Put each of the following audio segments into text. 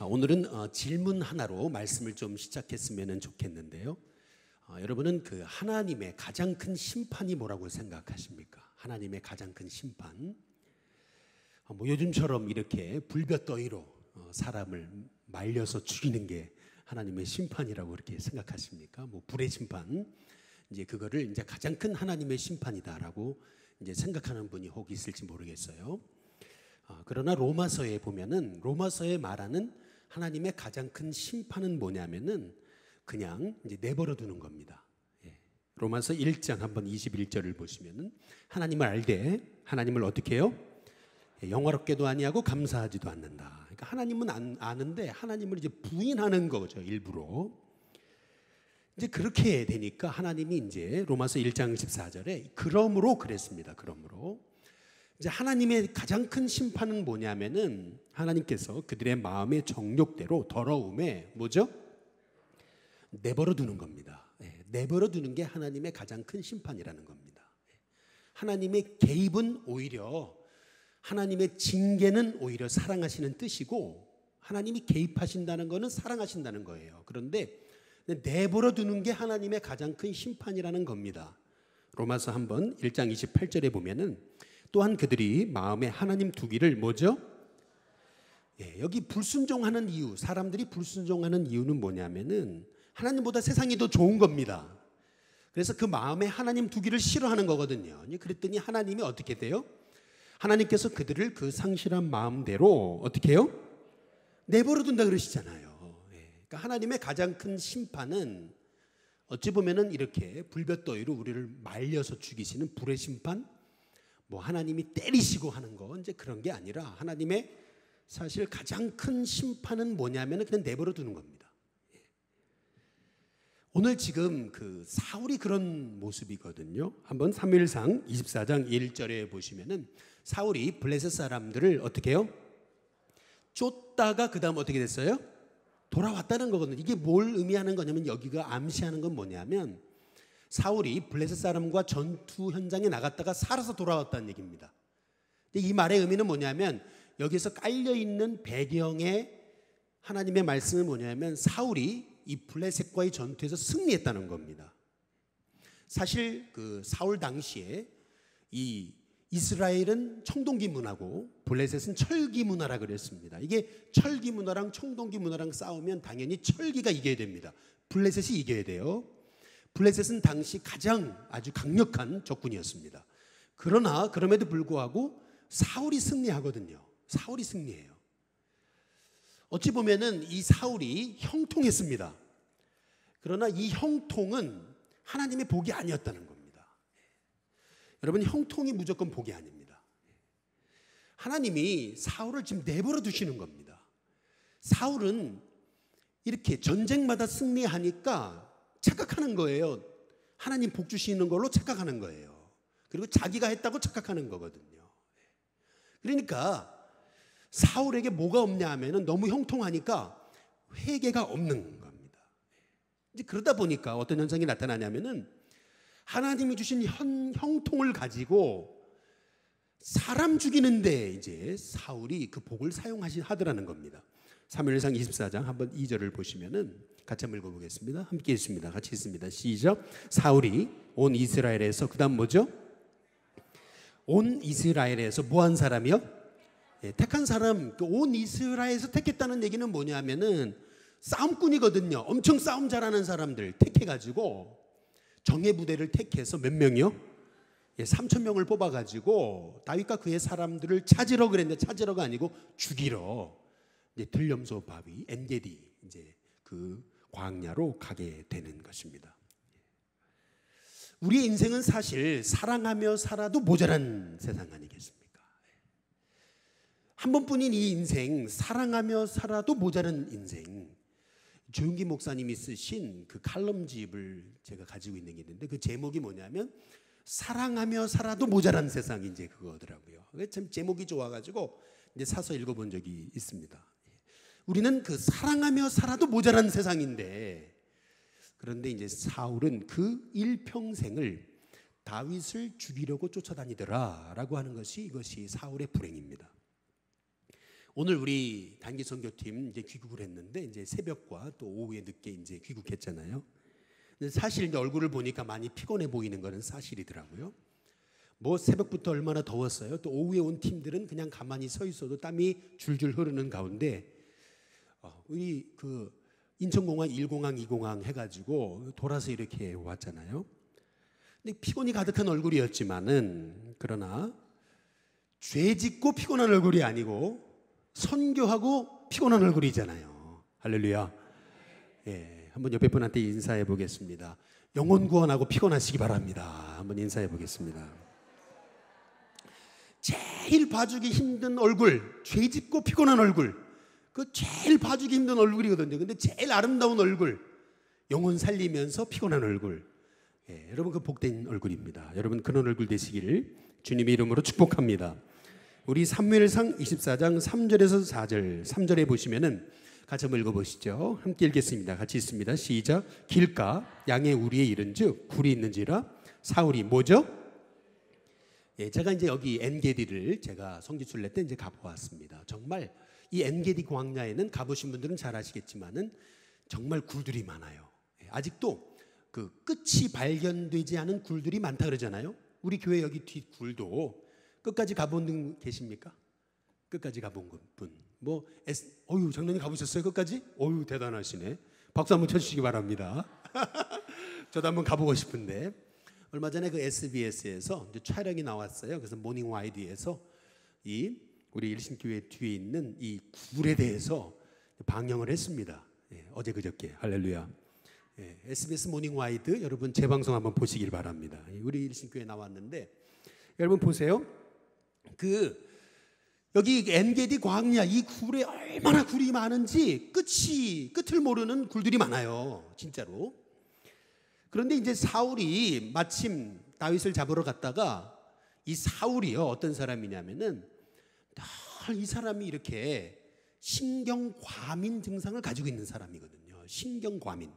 오늘은 질문 하나로 말씀을 좀 시작했으면 좋겠는데요. 여러분은 그 하나님의 가장 큰 심판이 뭐라고 생각하십니까? 하나님의 가장 큰 심판. 요즘처럼 이렇게 불볕더위로 사람을 말려서 죽이는 게 하나님의 심판이라고 그렇게 생각하십니까? 불의 심판. 이제 그거를 이제 가장 큰 하나님의 심판이다라고 이제 생각하는 분이 혹 있을지 모르겠어요. 그러나 로마서에 보면은 로마서에 말하는 하나님의 가장 큰 심판은 뭐냐면은 그냥 이제 내버려 두는 겁니다. 로마서 1장 한번 21절을 보시면은 하나님을 알되 하나님을 어떻게 해요? 영화롭게도 아니하고 감사하지도 않는다. 그러니까 하나님은 아는데 하나님을 이제 부인하는 거죠, 일부러. 이제 그렇게 되니까 하나님이 이제 로마서 1장 14절에 그러므로 그랬습니다. 그러므로 이제 하나님의 가장 큰 심판은 뭐냐면은 하나님께서 그들의 마음의 정욕대로 더러움에 뭐죠? 내버려 두는 겁니다. 내버려 두는 게 하나님의 가장 큰 심판이라는 겁니다. 하나님의 개입은 오히려 하나님의 징계는 오히려 사랑하시는 뜻이고 하나님이 개입하신다는 것은 사랑하신다는 거예요. 그런데 내버려 두는 게 하나님의 가장 큰 심판이라는 겁니다. 로마서 한번 1장 28절에 보면은 또한 그들이 마음에 하나님 두기를 뭐죠? 여기 불순종하는 이유, 사람들이 불순종하는 이유는 뭐냐면은 하나님보다 세상이 더 좋은 겁니다. 그래서 그 마음에 하나님 두기를 싫어하는 거거든요. 그랬더니 하나님이 어떻게 돼요? 하나님께서 그들을 그 상실한 마음대로 어떻게 해요? 내버려 둔다 그러시잖아요. 그러니까 하나님의 가장 큰 심판은 어찌 보면은 이렇게 불볕더위로 우리를 말려서 죽이시는 불의 심판, 하나님이 때리시고 하는 거 이제 그런 게 아니라 하나님의 사실 가장 큰 심판은 뭐냐면은 그냥 내버려 두는 겁니다. 오늘 지금 그 사울이 그런 모습이거든요. 한번 사무엘상 24장 1절에 보시면은 사울이 블레셋 사람들을 어떻게 해요? 쫓다가 그 다음 어떻게 됐어요? 돌아왔다는 거거든요. 이게 뭘 의미하는 거냐면 여기가 암시하는 건 뭐냐면 사울이 블레셋 사람과 전투 현장에 나갔다가 살아서 돌아왔다는 얘기입니다. 이 말의 의미는 뭐냐면 여기서 깔려있는 배경의 하나님의 말씀은 뭐냐면 사울이 이 블레셋과의 전투에서 승리했다는 겁니다. 사실 그 사울 당시에 이 이스라엘은 청동기 문화고 블레셋은 철기 문화라 그랬습니다. 이게 철기 문화랑 청동기 문화랑 싸우면 당연히 철기가 이겨야 됩니다. 블레셋이 이겨야 돼요. 블레셋은 당시 가장 아주 강력한 적군이었습니다. 그러나 그럼에도 불구하고 사울이 승리하거든요. 사울이 승리해요. 어찌 보면은 이 사울이 형통했습니다. 그러나 이 형통은 하나님의 복이 아니었다는 겁니다. 여러분, 형통이 무조건 복이 아닙니다. 하나님이 사울을 지금 내버려 두시는 겁니다. 사울은 이렇게 전쟁마다 승리하니까 착각하는 거예요. 하나님 복 주시는 걸로 착각하는 거예요. 그리고 자기가 했다고 착각하는 거거든요. 그러니까 사울에게 뭐가 없냐 하면은 너무 형통하니까 회개가 없는 겁니다. 이제 그러다 보니까 어떤 현상이 나타나냐면은 하나님이 주신 형통을 가지고 사람 죽이는데 이제 사울이 그 복을 사용하더라는 겁니다. 사무엘상 24장 한번 2절을 보시면은 같이 한번 읽어보겠습니다. 함께 읽습니다. 같이 읽습니다. 시작. 사울이 온 이스라엘에서 그 다음 뭐죠? 온 이스라엘에서 뭐한 사람이요? 택한 사람, 온 이스라엘에서 택했다는 얘기는 뭐냐면은 싸움꾼이거든요. 엄청 싸움 잘하는 사람들 택해가지고 정예 부대를 택해서 몇 명이요? 3,000명을 뽑아가지고 다윗과 그의 사람들을 찾으러 그랬는데 찾으러가 아니고 죽이러 이제 들염소 바위 엔게디 이제 그 광야로 가게 되는 것입니다. 우리의 인생은 사실 사랑하며 살아도 모자란 세상 아니겠습니까? 한 번뿐인 이 인생, 사랑하며 살아도 모자란 인생. 조용기 목사님이 쓰신 그 칼럼집을 제가 가지고 있는 게 있는데 그 제목이 뭐냐면 사랑하며 살아도 모자란 세상, 이제 그거더라고요. 참 제목이 좋아가지고 이제 사서 읽어본 적이 있습니다. 우리는 그 사랑하며 살아도 모자란 세상인데, 그런데 이제 사울은 그 일평생을 다윗을 죽이려고 쫓아다니더라라고 하는 것이 이것이 사울의 불행입니다. 오늘 우리 단기 선교팀 이제 귀국을 했는데 이제 새벽과 또 오후에 늦게 이제 귀국했잖아요. 근데 사실 이제 얼굴을 보니까 많이 피곤해 보이는 거는 사실이더라고요. 뭐 새벽부터 얼마나 더웠어요. 또 오후에 온 팀들은 그냥 가만히 서 있어도 땀이 줄줄 흐르는 가운데 우리 그 인천공항 1공항 2공항 해가지고 돌아서 이렇게 왔잖아요. 근데 피곤이 가득한 얼굴이었지만은 그러나 죄 짓고 피곤한 얼굴이 아니고 선교하고 피곤한 얼굴이잖아요. 할렐루야. 예, 한번 옆에 분한테 인사해 보겠습니다. 영혼 구원하고 피곤하시기 바랍니다. 한번 인사해 보겠습니다. 제일 봐주기 힘든 얼굴, 죄 짓고 피곤한 얼굴, 그 제일 봐주기 힘든 얼굴이거든요. 근데 제일 아름다운 얼굴, 영혼 살리면서 피곤한 얼굴. 예, 여러분 그 복된 얼굴입니다. 여러분 그런 얼굴 되시기를 주님의 이름으로 축복합니다. 우리 사무엘상 24장 3절에서 4절, 3절에 보시면은 같이 한번 읽어보시죠. 함께 읽겠습니다. 같이 읽습니다. 시작. 길가 양의 우리에 이른즉 굴이 있는지라 사울이 뭐죠? 예, 제가 이제 여기 엔게디를 제가 성지순례 때 이제 가보았습니다. 정말 이 엔게디 광야에는 가보신 분들은 잘 아시겠지만은 정말 굴들이 많아요. 예, 아직도 그 끝이 발견되지 않은 굴들이 많다 그러잖아요. 우리 교회 여기 뒷 굴도 끝까지 가본 분 계십니까? 끝까지 가본 분. 뭐 어유 장로님 가보셨어요? 끝까지? 어유 대단하시네. 박수 한번 쳐주시기 바랍니다. 저도 한번 가보고 싶은데 얼마 전에 그 SBS에서 이제 촬영이 나왔어요. 그래서 모닝 와이드에서 이 우리 일신교회 뒤에 있는 이 굴에 대해서 방영을 했습니다. 예, 어제 그저께 할렐루야. 예, SBS 모닝 와이드 여러분 재방송 한번 보시길 바랍니다. 우리 일신교회 나왔는데 여러분 보세요. 여기 엔게디 광야 이 굴에 얼마나 굴이 많은지 끝을 모르는 굴들이 많아요. 진짜로. 그런데 이제 사울이 마침 다윗을 잡으러 갔다가 이 사울이요 어떤 사람이냐면은 늘 이 사람이 이렇게 신경과민 증상을 가지고 있는 사람이거든요. 신경과민.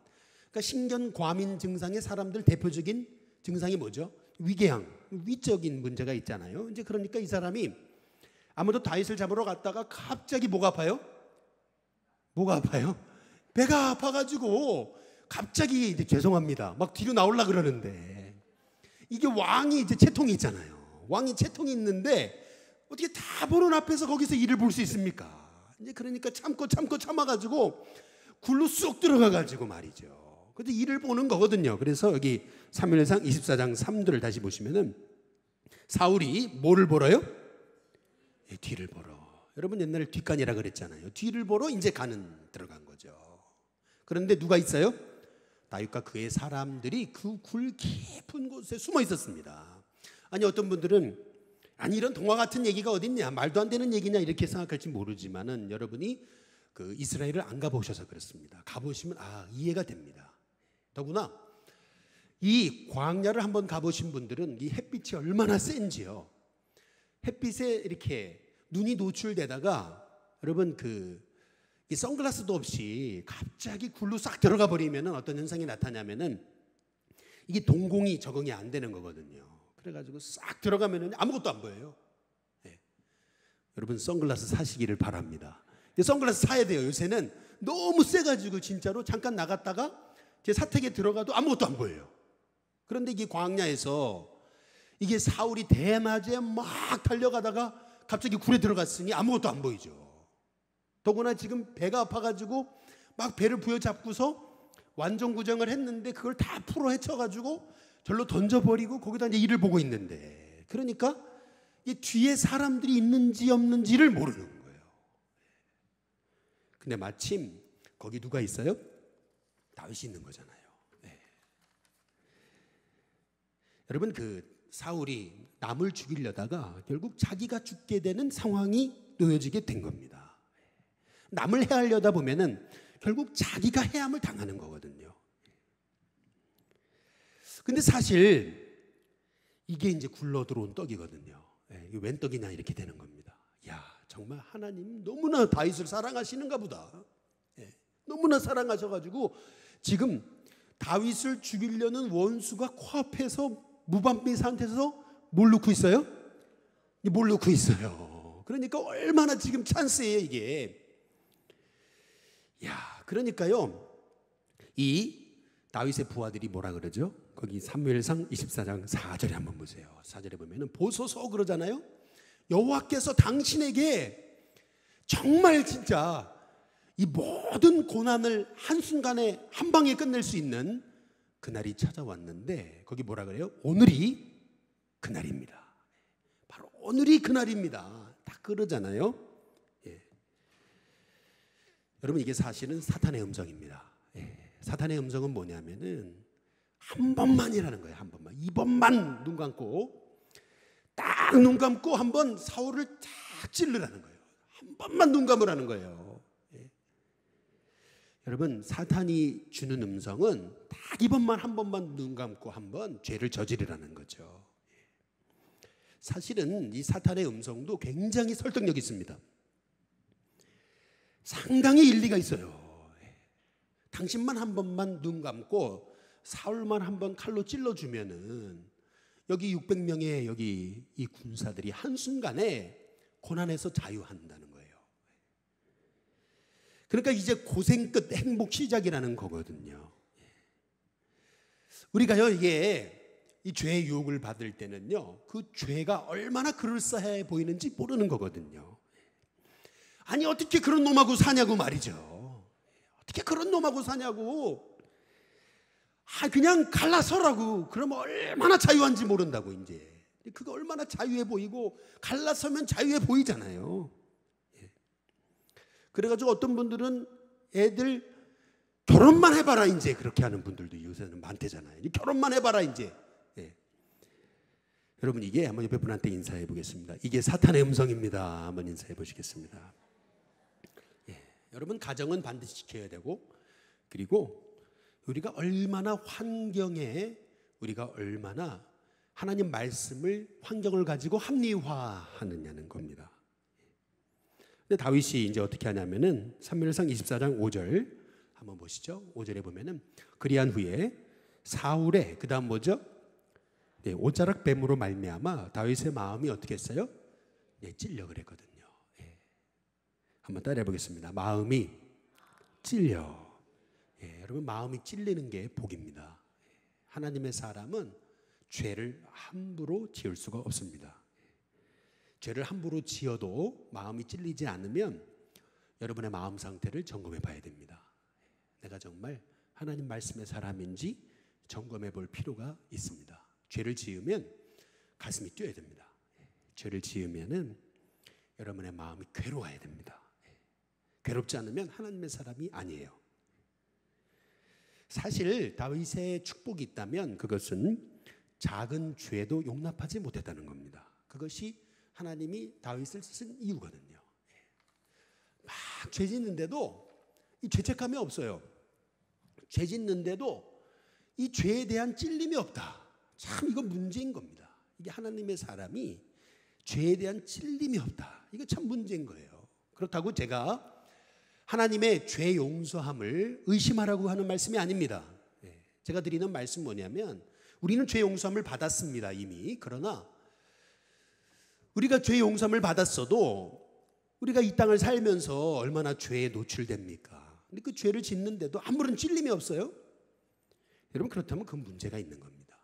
그러니까 신경과민 증상의 사람들 대표적인 증상이 뭐죠? 위궤양, 위적인 문제가 있잖아요. 이제 그러니까 이 사람이 아무도 다윗을 잡으러 갔다가 갑자기 뭐가 아파요? 뭐가 아파요? 배가 아파가지고 갑자기 이제 죄송합니다. 막 뒤로 나오려 그러는데 이게 왕이 이제 채통이 있잖아요. 왕이 채통이 있는데 어떻게 다 보는 앞에서 거기서 일을 볼 수 있습니까? 이제 그러니까 참아가지고 굴로 쑥 들어가가지고 말이죠. 근데 일을 보는 거거든요. 그래서 여기 사무엘상 24장 3절을 다시 보시면은 사울이 뭐를 보러요? 예, 뒤를 보러. 여러분 옛날에 뒷간이라 그랬잖아요. 뒤를 보러 이제 들어간 거죠. 그런데 누가 있어요? 다윗과 그의 사람들이 그 굴 깊은 곳에 숨어 있었습니다. 아니 어떤 분들은 아니 이런 동화 같은 얘기가 어딨냐, 말도 안 되는 얘기냐 이렇게 생각할지 모르지만은 여러분이 그 이스라엘을 안 가보셔서 그렇습니다. 가보시면 이해가 됩니다. 더구나 이 광야를 한번 가보신 분들은 이 햇빛이 얼마나 센지요. 햇빛에 이렇게 눈이 노출되다가 여러분 이 선글라스도 없이 갑자기 굴로 싹 들어가 버리면 어떤 현상이 나타나면은 이게 동공이 적응이 안 되는 거거든요. 그래가지고 싹 들어가면은 아무것도 안 보여요. 네. 여러분 선글라스 사시기를 바랍니다. 선글라스 사야 돼요. 요새는 너무 세가지고 진짜로 잠깐 나갔다가 제 사택에 들어가도 아무것도 안 보여요. 그런데 이게 광야에서 이게 사울이 대낮에 막 달려가다가 갑자기 굴에 들어갔으니 아무것도 안 보이죠. 더구나 지금 배가 아파가지고 막 배를 부여잡고서 완전구정을 했는데 그걸 다 풀어 헤쳐가지고 절로 던져버리고 거기다 이제 일을 보고 있는데 그러니까 이 뒤에 사람들이 있는지 없는지를 모르는 거예요. 근데 마침 거기 누가 있어요? 다윗이 있는 거잖아요. 네. 여러분 사울이 남을 죽이려다가 결국 자기가 죽게 되는 상황이 놓여지게 된 겁니다. 남을 해하려다 보면은 결국 자기가 해함을 당하는 거거든요. 근데 사실 이게 이제 굴러 들어온 떡이거든요. 이게 웬 떡이냐 이렇게 되는 겁니다. 야, 정말 하나님 너무나 다윗을 사랑하시는가 보다. 너무나 사랑하셔가지고 지금 다윗을 죽이려는 원수가 코앞에서 무방비 상태에서 뭘 놓고 있어요? 뭘 놓고 있어요? 그러니까 얼마나 지금 찬스예요 이게. 야, 그러니까요 이 다윗의 부하들이 뭐라 그러죠? 거기 사무엘상 24장 4절에 한번 보세요. 4절에 보면은 보소서 그러잖아요. 여호와께서 당신에게 정말 진짜 이 모든 고난을 한순간에 한 방에 끝낼 수 있는 그날이 찾아왔는데 거기 뭐라 그래요? 오늘이 그날입니다. 바로 오늘이 그날입니다. 딱 그러잖아요. 예. 여러분 이게 사실은 사탄의 음성입니다. 예. 사탄의 음성은 뭐냐면은 한 번만이라는 거예요. 한 번만. 이번만 눈 감고 딱 눈 감고 한번 사울을 딱 찔르라는 거예요. 한 번만 눈 감으라는 거예요. 예. 여러분 사탄이 주는 음성은 딱 이번만 한 번만 눈 감고 한번 죄를 저지르라는 거죠. 사실은 이 사탄의 음성도 굉장히 설득력이 있습니다. 상당히 일리가 있어요. 당신만 한 번만 눈 감고 사울만 한 번 칼로 찔러주면은 여기 600명의 여기 이 군사들이 한순간에 고난에서 자유한다는 거예요. 그러니까 이제 고생 끝 행복 시작이라는 거거든요. 우리가요 이게 이 죄의 유혹을 받을 때는요 그 죄가 얼마나 그럴싸해 보이는지 모르는 거거든요. 아니 어떻게 그런 놈하고 사냐고 말이죠. 어떻게 그런 놈하고 사냐고. 그냥 갈라서라고. 그러면 얼마나 자유한지 모른다고. 이제 그거 얼마나 자유해 보이고 갈라서면 자유해 보이잖아요. 그래가지고 어떤 분들은 애들 결혼만 해봐라 이제 그렇게 하는 분들도 요새는 많대잖아요. 결혼만 해봐라 이제. 여러분 이게 한번 옆에 분한테 인사해 보겠습니다. 이게 사탄의 음성입니다. 한번 인사해 보시겠습니다. 여러분 가정은 반드시 지켜야 되고 그리고 우리가 얼마나 환경에 우리가 얼마나 하나님 말씀을 환경을 가지고 합리화하느냐는 겁니다. 근데 다윗이 이제 어떻게 하냐면은 사무엘상 24장 5절 한번 보시죠. 5절에 보면은 그리한 후에 사울의 그다음 뭐죠? 네, 옷자락 뱀으로 말미암아 다윗의 마음이 어떻게 했어요? 네, 찔려 그랬거든요. 예. 한번 따라해 보겠습니다. 마음이 찔려. 예, 여러분 마음이 찔리는 게 복입니다. 하나님의 사람은 죄를 함부로 지을 수가 없습니다. 죄를 함부로 지어도 마음이 찔리지 않으면 여러분의 마음 상태를 점검해 봐야 됩니다. 내가 정말 하나님 말씀의 사람인지 점검해 볼 필요가 있습니다. 죄를 지으면 가슴이 뛰어야 됩니다. 죄를 지으면은 여러분의 마음이 괴로워야 됩니다. 괴롭지 않으면 하나님의 사람이 아니에요. 사실 다윗의 축복이 있다면 그것은 작은 죄도 용납하지 못했다는 겁니다. 그것이 하나님이 다윗을 쓴 이유거든요. 막 죄 짓는데도 이 죄책감이 없어요. 죄 짓는데도 이 죄에 대한 찔림이 없다. 참 이건 문제인 겁니다. 이게 하나님의 사람이 죄에 대한 찔림이 없다. 이거 참 문제인 거예요. 그렇다고 제가 하나님의 죄 용서함을 의심하라고 하는 말씀이 아닙니다. 제가 드리는 말씀 뭐냐면 우리는 죄 용서함을 받았습니다 이미. 그러나 우리가 죄 용서함을 받았어도 우리가 이 땅을 살면서 얼마나 죄에 노출됩니까? 근데 그 죄를 짓는데도 아무런 찔림이 없어요. 여러분 그렇다면 그 문제가 있는 겁니다.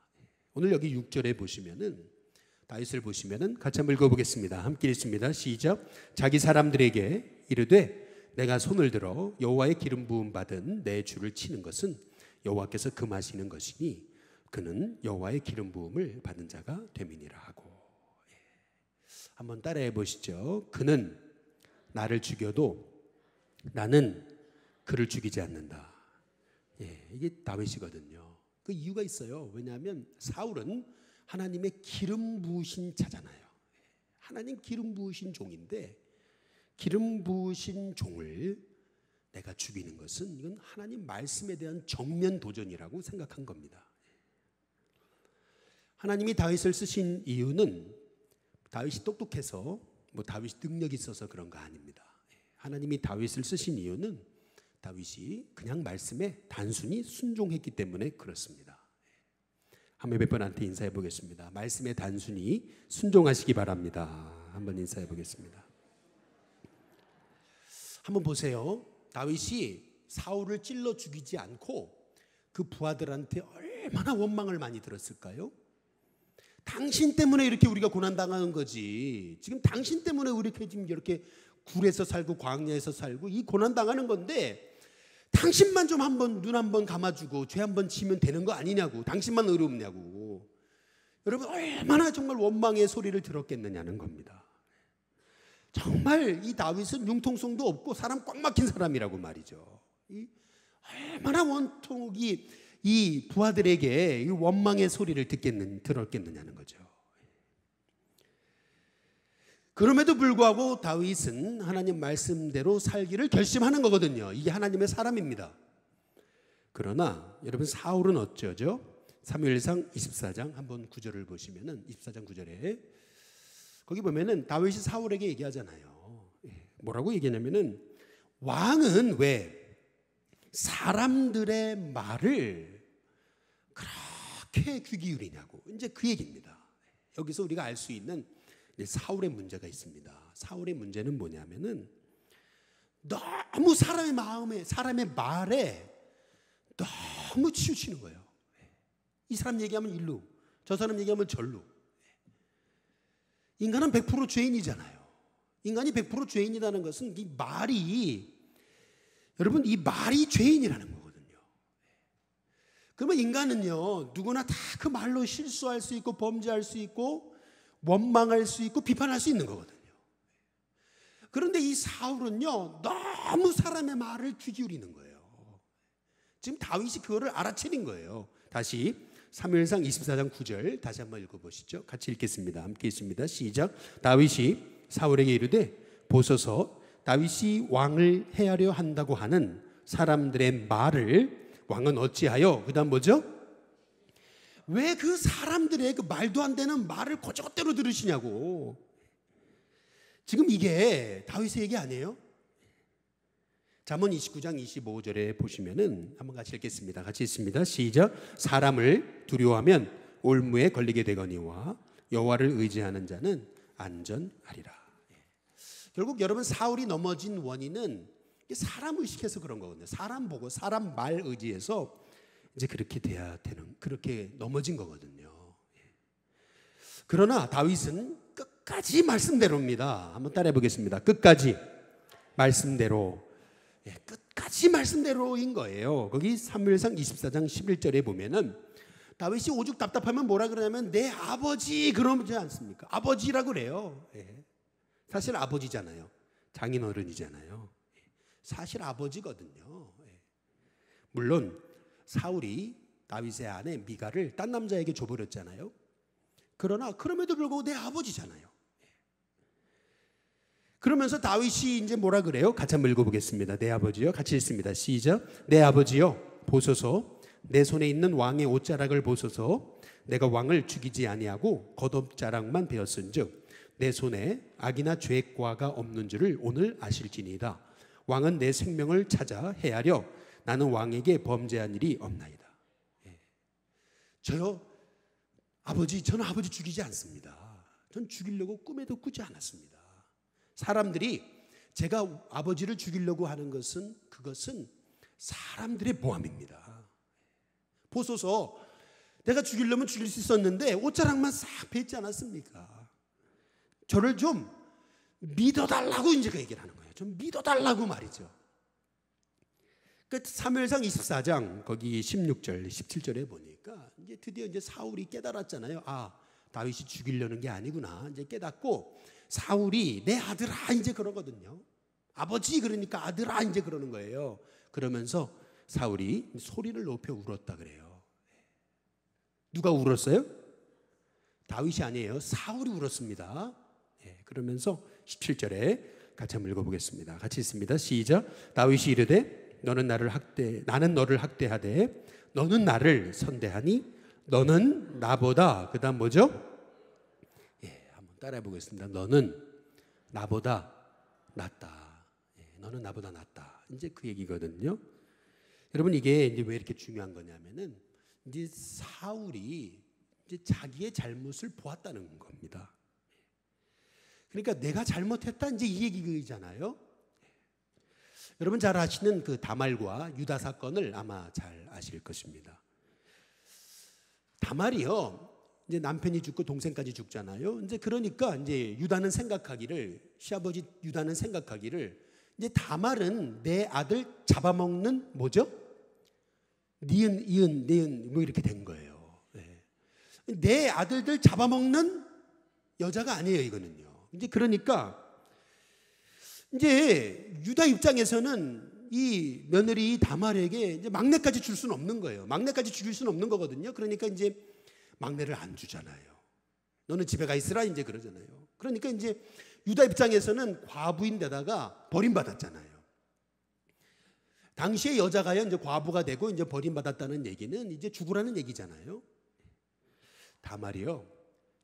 오늘 여기 6절에 보시면은 다윗을 보시면은 같이 한번 읽어보겠습니다. 함께 읽습니다. 시작. 자기 사람들에게 이르되 내가 손을 들어 여호와의 기름 부음 받은 내 주를 치는 것은 여호와께서 금하시는 것이니 그는 여호와의 기름 부음을 받은 자가 됨이니라 하고. 한번 따라해 보시죠. 그는 나를 죽여도 나는 그를 죽이지 않는다. 이게 다윗이거든요. 그 이유가 있어요. 왜냐하면 사울은 하나님의 기름 부으신 자잖아요. 하나님 기름 부으신 종인데 기름 부으신 종을 내가 죽이는 것은 이건 하나님 말씀에 대한 정면 도전이라고 생각한 겁니다. 하나님이 다윗을 쓰신 이유는 다윗이 똑똑해서 다윗이 능력이 있어서 그런 거 아닙니다. 하나님이 다윗을 쓰신 이유는 다윗이 그냥 말씀에 단순히 순종했기 때문에 그렇습니다. 한번 몇 번한테 인사해 보겠습니다. 말씀에 단순히 순종하시기 바랍니다. 한번 인사해 보겠습니다. 한번 보세요. 다윗이 사울을 찔러 죽이지 않고 그 부하들한테 얼마나 원망을 많이 들었을까요? 당신 때문에 이렇게 우리가 고난당하는 거지. 지금 당신 때문에 우리 지금 이렇게 굴에서 살고 광야에서 살고 이 고난당하는 건데 당신만 좀 한번 눈 한번 감아주고 죄 한번 지면 되는 거 아니냐고. 당신만 의롭냐고. 여러분 얼마나 정말 원망의 소리를 들었겠느냐는 겁니다. 정말 이 다윗은 융통성도 없고 사람 꽉 막힌 사람이라고 말이죠. 얼마나 원통이 이 부하들에게 이 원망의 소리를 들었겠느냐는 거죠. 그럼에도 불구하고 다윗은 하나님 말씀대로 살기를 결심하는 거거든요. 이게 하나님의 사람입니다. 그러나 여러분 사울은 어쩌죠? 사무엘상 24장 한번 9절을 보시면은 24장 9절에 거기 보면은 다윗이 사울에게 얘기하잖아요. 뭐라고 얘기하냐면은 왕은 왜 사람들의 말을 그렇게 귀 기울이냐고. 이제 그 얘기입니다. 여기서 우리가 알 수 있는 사울의 문제가 있습니다. 사울의 문제는 뭐냐면은 너무 사람의 마음에, 사람의 말에 너무 치우치는 거예요. 이 사람 얘기하면 일로, 저 사람 얘기하면 절로. 인간은 100% 죄인이잖아요. 인간이 100% 죄인이라는 것은 이 말이, 여러분 이 말이 죄인이라는 거거든요. 그러면 인간은요 누구나 다 그 말로 실수할 수 있고 범죄할 수 있고 원망할 수 있고 비판할 수 있는 거거든요. 그런데 이 사울은요 너무 사람의 말을 귀 기울이는 거예요. 지금 다윗이 그거를 알아채린 거예요. 다시 사무엘상 24장 9절 다시 한번 읽어보시죠. 같이 읽겠습니다. 함께 읽습니다. 시작. 다윗이 사울에게 이르되 보소서 다윗이 왕을 해하려 한다고 하는 사람들의 말을 왕은 어찌하여, 그 다음 뭐죠? 왜 그 사람들의 그 말도 안 되는 말을 거저것대로 들으시냐고. 지금 이게 다윗의 얘기 아니에요? 잠언 29장 25절에 보시면은 한번 같이 읽겠습니다. 같이 읽습니다. 시작. 사람을 두려워하면 올무에 걸리게 되거니와 여호와를 의지하는 자는 안전하리라. 결국 여러분 사울이 넘어진 원인은 사람 의식해서 그런 거거든요. 사람 보고 사람 말 의지해서 이제 그렇게 돼야 되는, 그렇게 넘어진 거거든요. 그러나 다윗은 끝까지 말씀대로입니다. 한번 따라해 보겠습니다. 끝까지 말씀대로. 끝까지 말씀대로인 거예요. 거기 사무엘상 24장 11절에 보면은 다윗이 오죽 답답하면 뭐라 그러냐면 내 아버지 그러지 않습니까? 아버지라고 그래요. 사실 아버지잖아요. 장인어른이잖아요. 사실 아버지거든요. 물론 사울이 다윗의 아내 미갈을 딴 남자에게 줘버렸잖아요. 그러나 그럼에도 불구하고 내 아버지잖아요. 그러면서 다윗이 이제 뭐라 그래요? 같이 한번 읽어보겠습니다. 내 아버지요. 같이 읽습니다. 시작. 내 아버지요 보소서 내 손에 있는 왕의 옷자락을 보소서 내가 왕을 죽이지 아니하고 겉옷자락만 베었은즉 내 손에 악이나 죄과가 없는 줄을 오늘 아실지니이다. 왕은 내 생명을 찾아 해하려 나는 왕에게 범죄한 일이 없나이다. 저요 아버지, 저는 아버지 죽이지 않습니다. 전 죽이려고 꿈에도 꾸지 않았습니다. 사람들이 제가 아버지를 죽이려고 하는 것은 그것은 사람들의 모함입니다. 보소서 내가 죽이려면 죽일 수 있었는데 옷자락만 싹 베지 않았습니까? 저를 좀 믿어달라고 이제 그 얘기를 하는 거예요. 좀 믿어달라고 말이죠. 그 사무엘상 24장 거기 16절 17절에 보니까 이제 드디어 이제 사울이 깨달았잖아요. 아, 다윗이 죽이려는 게 아니구나. 이제 깨닫고 사울이 내 아들아 이제 그러거든요. 아버지 그러니까 아들아 이제 그러는 거예요. 그러면서 사울이 소리를 높여 울었다 그래요. 누가 울었어요? 다윗이 아니에요. 사울이 울었습니다. 그러면서 17절에 같이 한번 읽어보겠습니다. 같이 읽습니다. 시작. 다윗이 이르되 나는 너를 학대하되 너는 나를 선대하니 너는 나보다, 그 다음 뭐죠? 한번 따라해 보겠습니다. 너는 나보다 낫다. 너는 나보다 낫다. 이제 그 얘기거든요. 여러분 이게 이제 왜 이렇게 중요한 거냐면은 이제 사울이 이제 자기의 잘못을 보았다는 겁니다. 그러니까 내가 잘못했다 이제 이 얘기잖아요. 여러분 잘 아시는 그 다말과 유다 사건을 아마 잘 아실 것입니다. 다말이요, 이제 남편이 죽고 동생까지 죽잖아요. 이제 그러니까 이제 유다는 생각하기를, 시아버지 유다는 생각하기를, 이제 다말은 내 아들 잡아먹는 뭐죠? 니은, 이은, 니은 뭐 이렇게 된 거예요. 네. 내 아들들 잡아먹는 여자가 아니에요, 이거는요. 이제 그러니까 이제 유다 입장에서는 이 며느리 다말에게 이제 막내까지 줄 수는 없는 거예요. 막내까지 줄 수는 없는 거거든요. 그러니까 이제 막내를 안 주잖아요. 너는 집에 가 있으라 이제 그러잖아요. 그러니까 이제 유다 입장에서는 과부인데다가 버림받았잖아요. 당시에 여자가요, 이제 과부가 되고 이제 버림받았다는 얘기는 이제 죽으라는 얘기잖아요. 다말이요,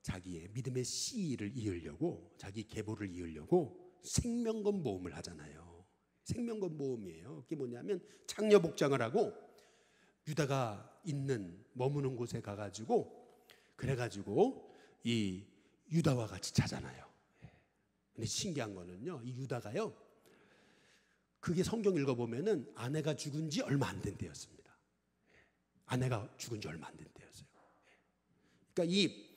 자기의 믿음의 씨를 이으려고, 자기 계보를 이으려고 생명건 모험을 하잖아요. 생명건 모험이에요. 그게 뭐냐면 창녀 복장을 하고 유다가 있는 머무는 곳에 가가지고, 그래가지고 이 유다와 같이 자잖아요. 근데 신기한 거는요, 이 유다가요, 그게 성경 읽어보면은 아내가 죽은 지 얼마 안 된 때였습니다. 아내가 죽은 지 얼마 안 된 때였어요. 그러니까 이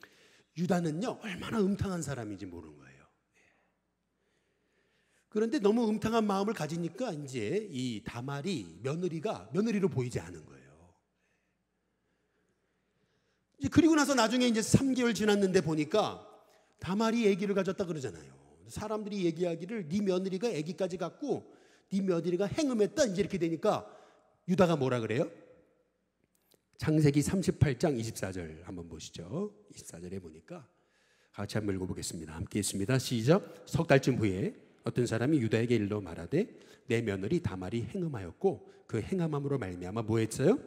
유다는요, 얼마나 음탕한 사람인지 모르는 거예요. 그런데 너무 음탕한 마음을 가지니까 이제 이 다말이 며느리가 며느리로 보이지 않은 거예요. 이제 그리고 나서 나중에 이제 3개월 지났는데 보니까 다말이 아기를 가졌다 그러잖아요. 사람들이 얘기하기를 네 며느리가 아기까지 갖고 네 며느리가 행음했다 이제 이렇게 되니까 유다가 뭐라 그래요? 창세기 38장 24절 한번 보시죠. 24절에 보니까 같이 한번 읽어보겠습니다. 함께 있습니다. 시작. 석 달쯤 후에 어떤 사람이 유다에게 일러 말하되 내 며느리 다말이 행음하였고 그 행함함으로 말미암아 뭐 했어요?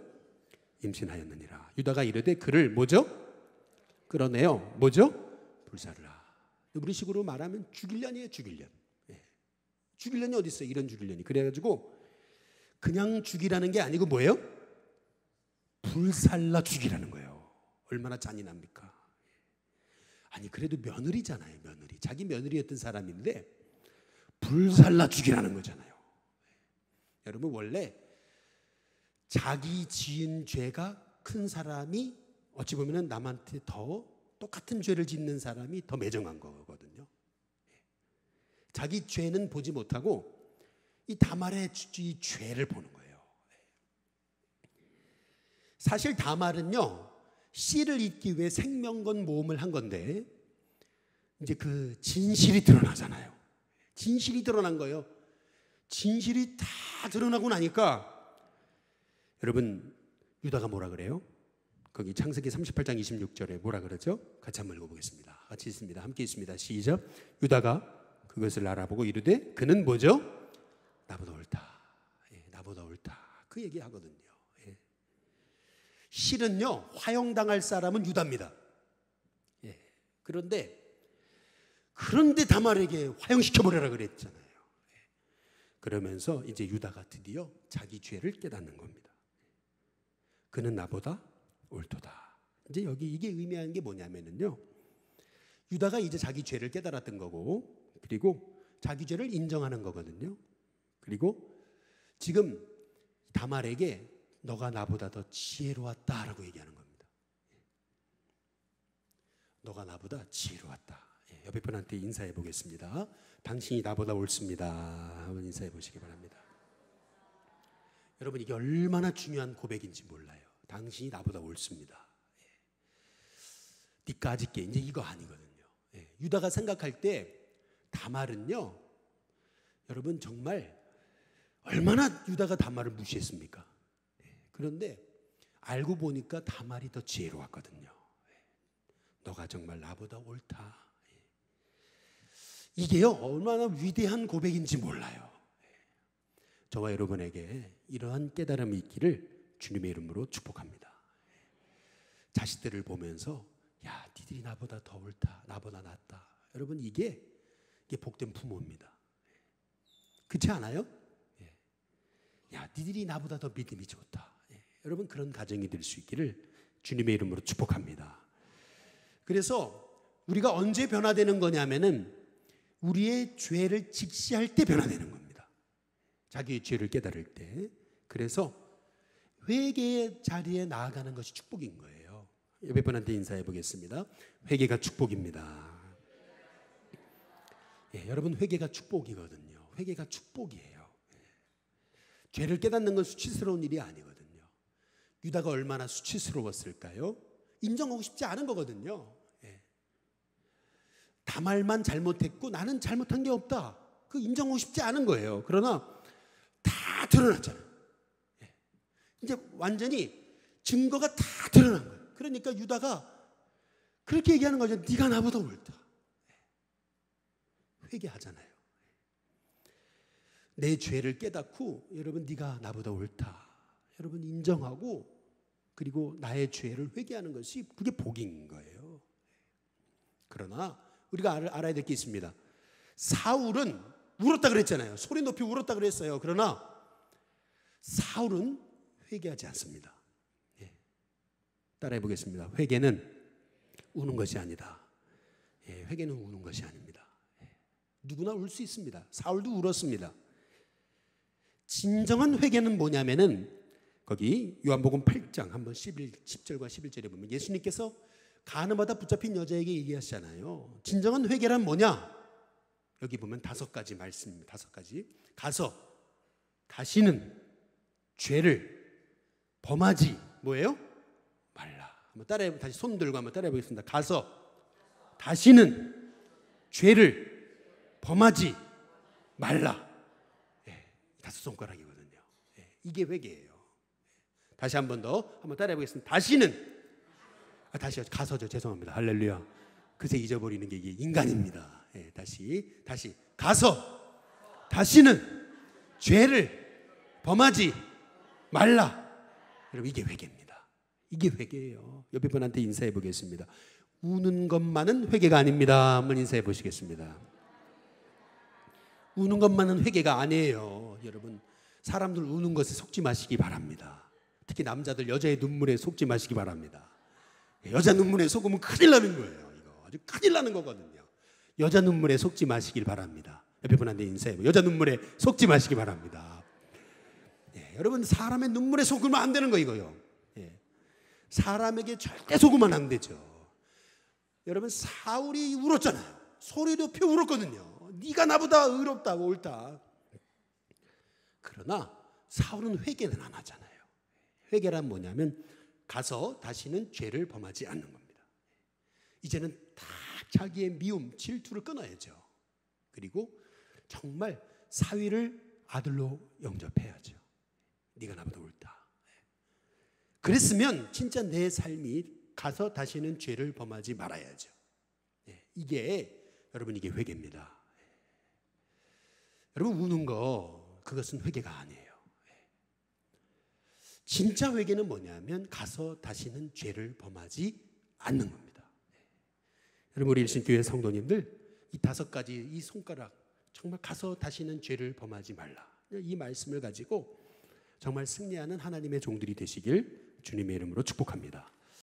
임신하였느니라. 유다가 이르되 그를 뭐죠? 끌어내요. 뭐죠? 불사르라. 우리식으로 말하면 죽일년이에요. 죽일년. 죽일년이 어디 있어요? 이런 죽일년이. 그래가지고 그냥 죽이라는 게 아니고 뭐예요? 불살라 죽이라는 거예요. 얼마나 잔인합니까? 아니 그래도 며느리잖아요. 며느리. 자기 며느리였던 사람인데 불살라 죽이라는 거잖아요. 여러분 원래 자기 지은 죄가 큰 사람이 어찌 보면 남한테 더 똑같은 죄를 짓는 사람이 더 매정한 거거든요. 자기 죄는 보지 못하고 이 다말의 이 죄를 보는 거예요. 사실 다말은요, 씨를 잇기 위해 생명건 모험을 한 건데 이제 그 진실이 드러나잖아요. 진실이 드러난 거예요. 진실이 다 드러나고 나니까 여러분 유다가 뭐라 그래요? 거기 창세기 38장 26절에 뭐라 그러죠? 같이 한번 읽어보겠습니다. 같이 있습니다. 함께 있습니다. 시작. 유다가 그것을 알아보고 이르되 그는 뭐죠? 나보다 옳다. 나보다 옳다. 그 얘기하거든요. 실은요, 화형당할 사람은 유다입니다. 그런데 다말에게 화형시켜버려라 그랬잖아요. 그러면서 이제 유다가 드디어 자기 죄를 깨닫는 겁니다. 그는 나보다 옳도다. 이제 여기 이게 의미하는 게 뭐냐면요, 유다가 이제 자기 죄를 깨달았던 거고, 그리고 자기 죄를 인정하는 거거든요. 그리고 지금 다말에게 너가 나보다 더 지혜로웠다라고 얘기하는 겁니다. 너가 나보다 지혜로웠다. 옆에 분한테 인사해 보겠습니다. 당신이 나보다 옳습니다. 한번 인사해 보시기 바랍니다. 여러분 이게 얼마나 중요한 고백인지 몰라요. 당신이 나보다 옳습니다. 니까짓 게 이제 이거 아니거든요. 유다가 생각할 때 다말은요, 여러분 정말 얼마나 유다가 다말을 무시했습니까? 그런데 알고 보니까 다말이 더 지혜로웠거든요. 너가 정말 나보다 옳다. 이게요 얼마나 위대한 고백인지 몰라요. 저와 여러분에게 이러한 깨달음이 있기를 주님의 이름으로 축복합니다. 자식들을 보면서 야, 니들이 나보다 더 옳다, 나보다 낫다. 여러분 이게 복된 부모입니다. 그렇지 않아요? 야, 니들이 나보다 더 믿음이 좋다. 여러분 그런 가정이 될 수 있기를 주님의 이름으로 축복합니다. 그래서 우리가 언제 변화되는 거냐면은 우리의 죄를 직시할 때 변화되는 겁니다. 자기의 죄를 깨달을 때. 그래서 회개의 자리에 나아가는 것이 축복인 거예요. 옆에 분한테 인사해 보겠습니다. 회개가 축복입니다. 예, 여러분 회개가 축복이거든요. 회개가 축복이에요. 예. 죄를 깨닫는 건 수치스러운 일이 아니거든요. 유다가 얼마나 수치스러웠을까요? 인정하고 싶지 않은 거거든요. 예. 다말만 잘못했고 나는 잘못한 게 없다. 그 인정하고 싶지 않은 거예요. 그러나 다 드러났잖아요. 예. 이제 완전히 증거가 다 드러난 거예요. 그러니까 유다가 그렇게 얘기하는 거죠. 네가 나보다 옳다. 예. 회개하잖아요. 내 죄를 깨닫고 여러분 네가 나보다 옳다. 여러분 인정하고 그리고 나의 죄를 회개하는 것이 그게 복인 거예요. 그러나 우리가 알아야 될 게 있습니다. 사울은 울었다 그랬잖아요. 소리 높이 울었다 그랬어요. 그러나 사울은 회개하지 않습니다. 예. 따라해 보겠습니다. 회개는 우는 것이 아니다. 예, 회개는 우는 것이 아닙니다. 예. 누구나 울 수 있습니다. 사울도 울었습니다. 진정한 회개는 뭐냐면은 거기 요한복음 8장 한번 10절과 11절에 보면 예수님께서 가늠하다 붙잡힌 여자에게 얘기하시잖아요. 진정한 회개란 뭐냐? 여기 보면 5가지 말씀입니다. 5가지. 가서 다시는 죄를 범하지 뭐예요? 말라. 한번 따라해 다시 손 들고 한번 따라해 보겠습니다. 가서 다시는 죄를 범하지 말라. 예, 5손가락이거든요. 예, 이게 회개예요. 다시 한 번 더 한번 따라해 보겠습니다. 다시는 다시요. 가서죠. 죄송합니다. 할렐루야. 그새 잊어버리는 게 이게 인간입니다. 예, 다시 가서 다시는 죄를 범하지 말라. 여러분 이게 회개입니다. 이게 회개예요. 옆에 분한테 인사해 보겠습니다. 우는 것만은 회개가 아닙니다. 한번 인사해 보시겠습니다. 우는 것만은 회개가 아니에요. 여러분 사람들 우는 것에 속지 마시기 바랍니다. 특히 남자들 여자의 눈물에 속지 마시기 바랍니다. 여자 눈물에 속으면 큰일 나는 거예요. 이거 아주 큰일 나는 거거든요. 여자 눈물에 속지 마시길 바랍니다. 옆에 분한테 인사해요. 여자 눈물에 속지 마시기 바랍니다. 예, 여러분 사람의 눈물에 속으면 안 되는 거 이거요. 예, 사람에게 절대 속으면 안 되죠. 여러분 사울이 울었잖아요. 소리 높이 울었거든요. 네가 나보다 의롭다고 옳다. 그러나 사울은 회개는 안 하잖아요. 회개란 뭐냐면 가서 다시는 죄를 범하지 않는 겁니다. 이제는 다 자기의 미움, 질투를 끊어야죠. 그리고 정말 사위를 아들로 영접해야죠. 네가 나보다 옳다. 그랬으면 진짜 내 삶이 가서 다시는 죄를 범하지 말아야죠. 이게 여러분 이게 회개입니다. 여러분 우는 거 그것은 회개가 아니에요. 진짜 회개는 뭐냐면 가서 다시는 죄를 범하지 않는 겁니다. 여러분 우리 일신교회 성도님들 이 5가지 이 손가락 정말 가서 다시는 죄를 범하지 말라. 이 말씀을 가지고 정말 승리하는 하나님의 종들이 되시길 주님의 이름으로 축복합니다.